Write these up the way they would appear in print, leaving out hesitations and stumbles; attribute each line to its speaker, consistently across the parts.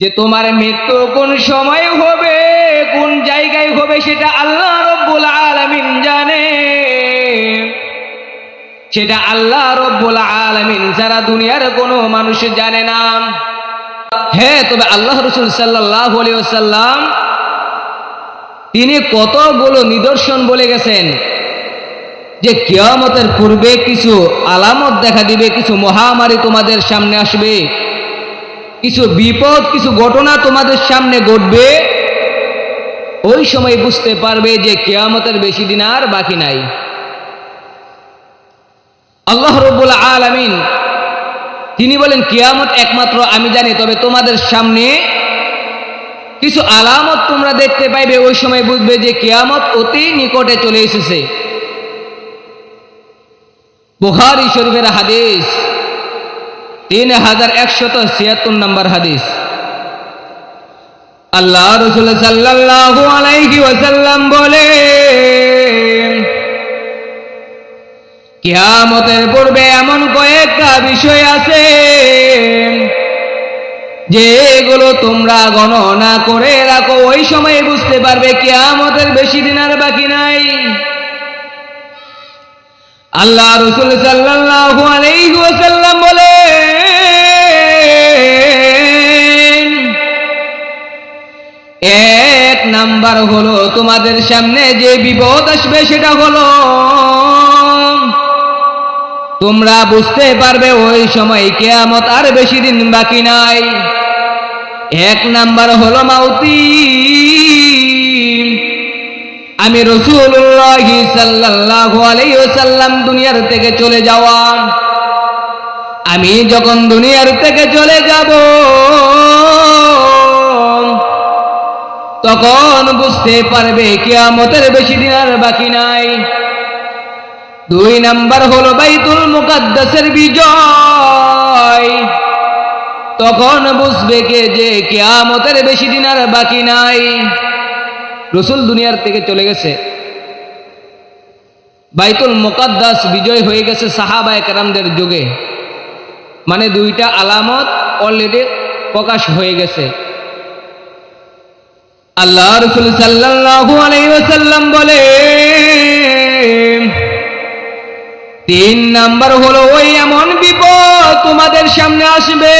Speaker 1: যে তোমার মৃত্যু কোন সময় হবে, কোন জায়গায় হবে, সেটা আল্লাহ রব্বুল আলামিন জানে। সেটা আল্লাহ রব্বুল আলামিন ছাড়া দুনিয়ার কোনো মানুষ জানে না। হ্যাঁ, তবে আল্লাহ রাসূল সাল্লাল্লাহু আলাইহি ওয়াসাল্লাম তিনি কতগুলো নিদর্শন বলে গেছেন যে কিয়ামতের পূর্বে কিছু আলামত দেখা দিবে, কিছু মহামারী তোমাদের সামনে আসবে, কিছু বিপদ, কিছু ঘটনা তোমাদের সামনে ঘটবে। ওই সময় বুঝতে পারবে যে কিয়ামতের বেশি দিন আর বাকি নাই। আল্লাহ রব্বুল আলামিন তিনি বলেন কিয়ামত একমাত্র আমি জানি, তবে তোমাদের সামনে কিছু আলামত তোমরা দেখতে পাইবে। ওই সময় বুঝবে যে কিয়ামত অতি নিকটে চলে এসেছে। বুখারী শরীফের হাদিস 3176 নম্বর হাদিস। আল্লাহ রাসূল সাল্লাল্লাহু আলাইহি ওয়াসাল্লাম বলেন, কিয়ামতের পূর্বে এমন কয়েকটা বিষয় আছে যেগুলো তোমরা গণনা করে রাখো, ওই সময় বুঝতে পারবে কিয়ামতের বেশি দিন আর বাকি নাই। আল্লাহ রাসূল সাল্লাল্লাহু আলাইহি ওয়াসাল্লাম বলেন, এক নাম্বার হলো তোমাদের সামনে যে বিপদ আসবে সেটা হলো তোমরা বুঝতে পারবে ওই সময় কিয়ামত আর বেশি দিন বাকি নাই। এক নাম্বার হলো মাউতি, আমি রাসূলুল্লাহ সাল্লাল্লাহু আলাইহি ওয়াসাল্লাম দুনিয়ার থেকে চলে যাওয়া। আমি যখন দুনিয়ার থেকে চলে যাব তখন বুঝতে পারবে কিয়ামতের বেশি দিন আর বাকি নাই। দুই নাম্বার হলো বাইতুল মুকাদ্দাসের বিজয়, তখন বুঝবে কে যে কিয়ামতের বেশি দিন আর বাকি নাই। রাসূল দুনিয়ার থেকে চলে গেছে, বাইতুল মুকাদ্দাস বিজয় হয়ে গেছে সাহাবায়ে কেরামদের যুগে, মানে দুইটা আলামত অলরেডি প্রকাশ হয়ে গেছে। আল্লাহ রাসূল সাল্লাল্লাহু আলাইহি ওয়াসাল্লাম বলেন, তিন নাম্বার হলো ওই এমন বিপদ তোমাদের সামনে আসবে,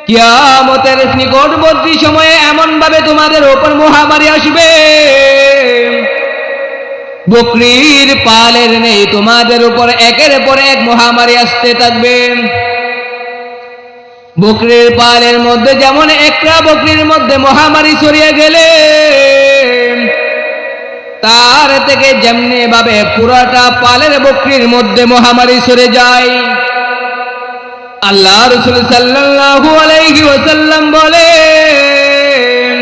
Speaker 1: কিয়ামতের নিকটবর্তী সময়ে এমন ভাবে তোমাদের উপর মহামারী আসবে, বকরির পালের নেই তোমাদের উপর একের পর এক মহামারী আসতে থাকবে। বকরির পালের মধ্যে যেমন একটা বকরির মধ্যে মহামারী ছড়িয়ে গেলে তার থেকে যেমনি ভাবে পুরাটা পালের বকরির মধ্যে মহামারী ছড়ে যায়। আল্লাহ রাসূল সাল্লাল্লাহু আলাইহি ওয়াসাল্লাম বলেন,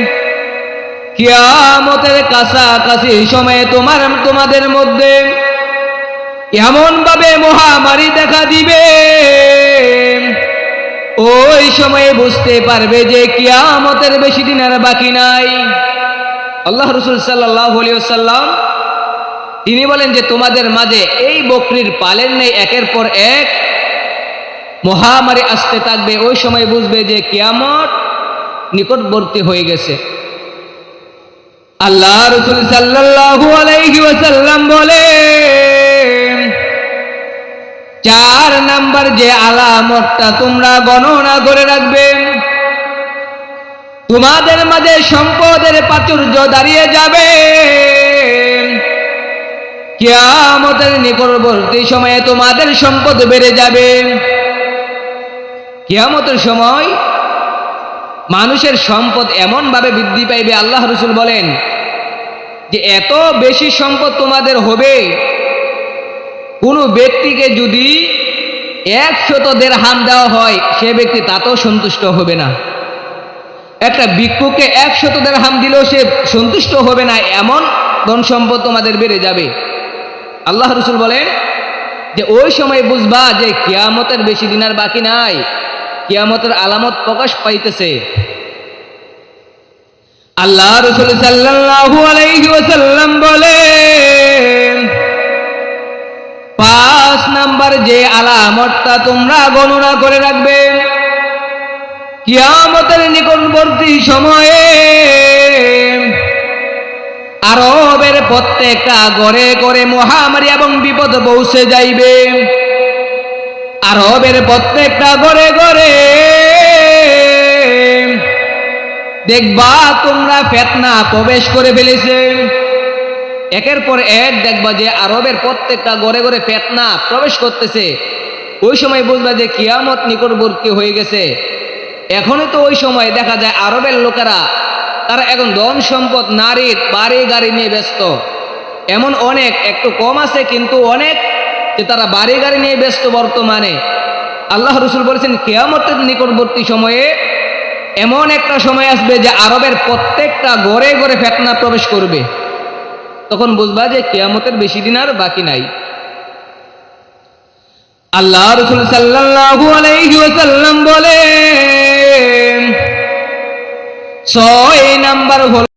Speaker 1: কিয়ামতের কাছাকাছি সময়ে তোমাদের মধ্যে এমন ভাবে মহামারী দেখা দিবে, ওই সময়ে বুঝতে পারবে যে কিয়ামতের বেশি দিন আর বাকি নাই। আল্লাহ রাসূল সাল্লাল্লাহু আলাইহি ওয়াসাল্লাম তিনি বলেন যে তোমাদের মাঝে এই বকরির পালের নেই একের পর এক মহামারী আসতে থাকবে, ওই সময় বুঝবে যে কিয়ামত নিকটবর্তী হয়ে গেছে। আল্লাহ রাসূল সাল্লাল্লাহু আলাইহি ওয়াসাল্লাম বলেন, চার নাম্বার যে আলামতটা তোমরা গণনা করে রাখবে, তোমাদের মাঝে সম্পদের প্রাচুর্য দাঁড়িয়ে যাবে, কিয়ামতের নিকটবর্তী সময়ে তোমাদের সম্পদ বেড়ে যাবে। কিয়ামতের সময় মানুষের সম্পদ এমন ভাবে বৃদ্ধি পাইবে, আল্লাহ রাসূল বলেন যে এত বেশি সম্পদ তোমাদের হবে, কোনো ব্যক্তিকে যদি 100 দিরহাম দেওয়া হয় সে ব্যক্তি তাতেও সন্তুষ্ট হবে না। একটা ভিক্ষুককে 100 দিরহাম দিলেও সে সন্তুষ্ট হবে না, এমন ধন সম্পদ তোমাদের বেড়ে যাবে। আল্লাহ রাসূল বলেন যে ওই সময় বুঝবা যে কিয়ামতের বেশি দিন আর বাকি নাই, কিয়ামতের আলামত প্রকাশ পাইতেছে। আল্লাহ রাসূল সাল্লাল্লাহু আলাইহি ওয়াসাল্লাম বলেন, 5 নাম্বার যে আলামতটা তোমরা গণনা করে রাখবে, কিয়ামতের নিকটবর্তী সময়ে আরবের প্রত্যেকটা ঘরে ঘরে মহামারী এবং বিপদ পৌঁছে যাইবে। আরবের প্রত্যেকটা ঘরে ঘরে দেখবা তোমরা ফিতনা প্রবেশ করে ফেলেছে। একের পর এক দেখবা যে আরবের প্রত্যেকটা ঘরে ঘরে ফিতনা প্রবেশ করতেছে। ওই সময় বুঝবা যে কিয়ামত নিকটবর্তী হয়ে গেছে। এখনো তো ওই সময় দেখা যায় আরবের লোকেরা তারা এখন ধন সম্পদ, নারী, বাড়ি গাড়ি নিয়ে ব্যস্ত। এমন অনেক, একটু কম আছে কিন্তু অনেক, যে তারা বাড়ি গাড়ি নিয়ে ব্যস্ত বর্তমানে। আল্লাহ রসুল বলেছেন কিয়ামতের নিকটবর্তী সময়ে এমন একটা সময় আসবে যে আরবের প্রত্যেকটা ঘরে ঘরে ফিতনা প্রবেশ করবে। তখন বুঝবা যে কিয়ামতের বেশি দিন আর বাকি নাই। আল্লাহ রসুল সাল্লাল্লাহু আলাইহি ওয়াসাল্লাম বলেন 6 নাম্বার হল